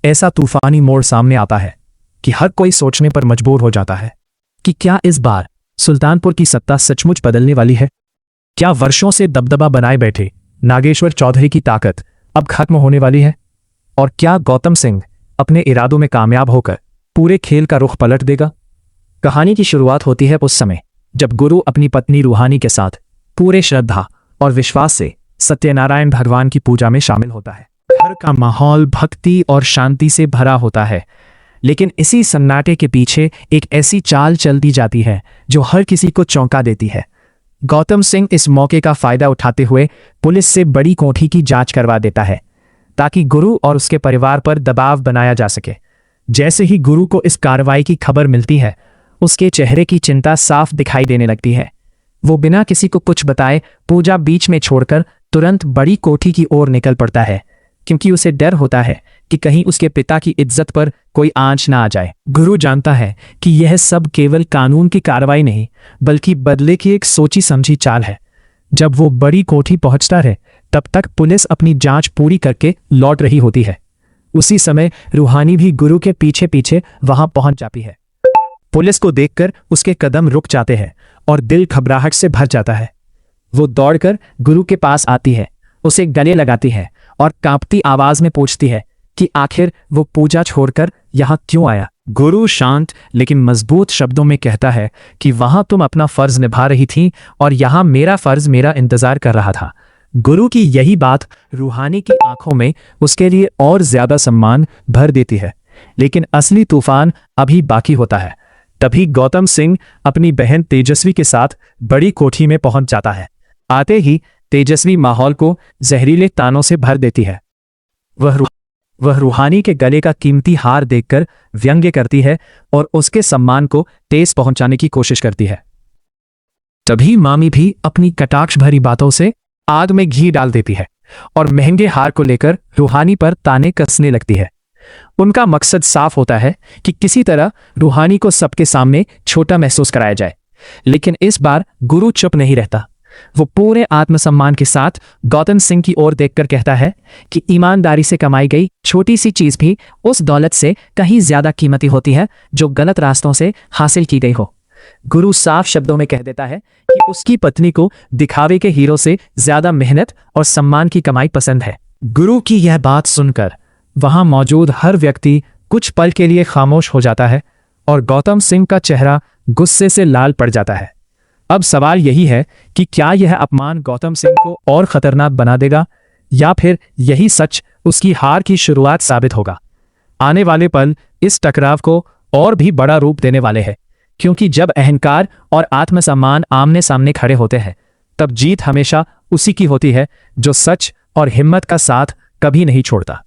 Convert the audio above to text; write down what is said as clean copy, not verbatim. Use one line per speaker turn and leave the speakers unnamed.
ऐसा तूफानी मोड़ सामने आता है कि हर कोई सोचने पर मजबूर हो जाता है कि क्या इस बार सुल्तानपुर की सत्ता सचमुच बदलने वाली है? क्या वर्षों से दबदबा बनाए बैठे नागेश्वर चौधरी की ताकत अब खत्म होने वाली है? और क्या गौतम सिंह अपने इरादों में कामयाब होकर पूरे खेल का रुख पलट देगा? कहानी की शुरुआत होती है उस समय जब गुरु अपनी पत्नी रूहानी के साथ पूरे श्रद्धा और विश्वास से सत्यनारायण भगवान की पूजा में शामिल होता है। घर का माहौल भक्ति और शांति से भरा होता है, लेकिन इसी सन्नाटे के पीछे एक ऐसी चाल चलती जाती है जो हर किसी को चौंका देती है। गौतम सिंह इस मौके का फायदा उठाते हुए पुलिस से बड़ी कोठी की जांच करवा देता है ताकि गुरु और उसके परिवार पर दबाव बनाया जा सके। जैसे ही गुरु को इस कार्रवाई की खबर मिलती है, उसके चेहरे की चिंता साफ दिखाई देने लगती है। वो बिना किसी को कुछ बताए पूजा बीच में छोड़कर तुरंत बड़ी कोठी की ओर निकल पड़ता है, क्योंकि उसे डर होता है कि कहीं उसके पिता की इज्जत पर कोई आंच ना आ जाए। गुरु जानता है कि यह सब केवल कानून की कार्रवाई नहीं, बल्कि बदले की एक सोची समझी चाल है। जब वो बड़ी कोठी पहुंचता है, तब तक पुलिस अपनी जांच पूरी करके लौट रही होती है। उसी समय रूहानी भी गुरु के पीछे पीछे वहां पहुंच जाती है। पुलिस को देखकर उसके कदम रुक जाते हैं और दिल घबराहट से भर जाता है। वो दौड़कर गुरु के पास आती है, उसे गले लगाती है और कांपती आवाज में पूछती है कि आखिर वो पूजा छोड़कर यहां क्यों आया। गुरु शांत लेकिन मजबूत शब्दों में कहता है कि वहां तुम अपना फर्ज निभा रही थी और यहां मेरा फर्ज मेरा इंतजार कर रहा था। गुरु की यही बात रूहानी की आंखों में उसके लिए और ज्यादा सम्मान भर देती है। लेकिन असली तूफान अभी बाकी होता है। तभी गौतम सिंह अपनी बहन तेजस्वी के साथ बड़ी कोठी में पहुंच जाता है। आते ही तेजस्वी माहौल को जहरीले तानों से भर देती है। वह रूहानी के गले का कीमती हार देखकर व्यंग्य करती है और उसके सम्मान को ठेस पहुंचाने की कोशिश करती है। तभी मामी भी अपनी कटाक्ष भरी बातों से आग में घी डाल देती है और महंगे हार को लेकर रूहानी पर ताने कसने लगती है। उनका मकसद साफ होता है कि किसी तरह रूहानी को सबके सामने छोटा महसूस कराया जाए। लेकिन इस बार गुरु चुप नहीं रहता। वो पूरे आत्मसम्मान के साथ गौतम सिंह की ओर देखकर कहता है कि ईमानदारी से कमाई गई छोटी सी चीज भी उस दौलत से कहीं ज्यादा कीमती होती है जो गलत रास्तों से हासिल की गई हो। गुरु साफ शब्दों में कह देता है कि उसकी पत्नी को दिखावे के हीरो से ज्यादा मेहनत और सम्मान की कमाई पसंद है। गुरु की यह बात सुनकर वहां मौजूद हर व्यक्ति कुछ पल के लिए खामोश हो जाता है और गौतम सिंह का चेहरा गुस्से से लाल पड़ जाता है। अब सवाल यही है कि क्या यह अपमान गौतम सिंह को और खतरनाक बना देगा या फिर यही सच उसकी हार की शुरुआत साबित होगा। आने वाले पल इस टकराव को और भी बड़ा रूप देने वाले हैं, क्योंकि जब अहंकार और आत्मसम्मान आमने सामने खड़े होते हैं, तब जीत हमेशा उसी की होती है जो सच और हिम्मत का साथ कभी नहीं छोड़ता।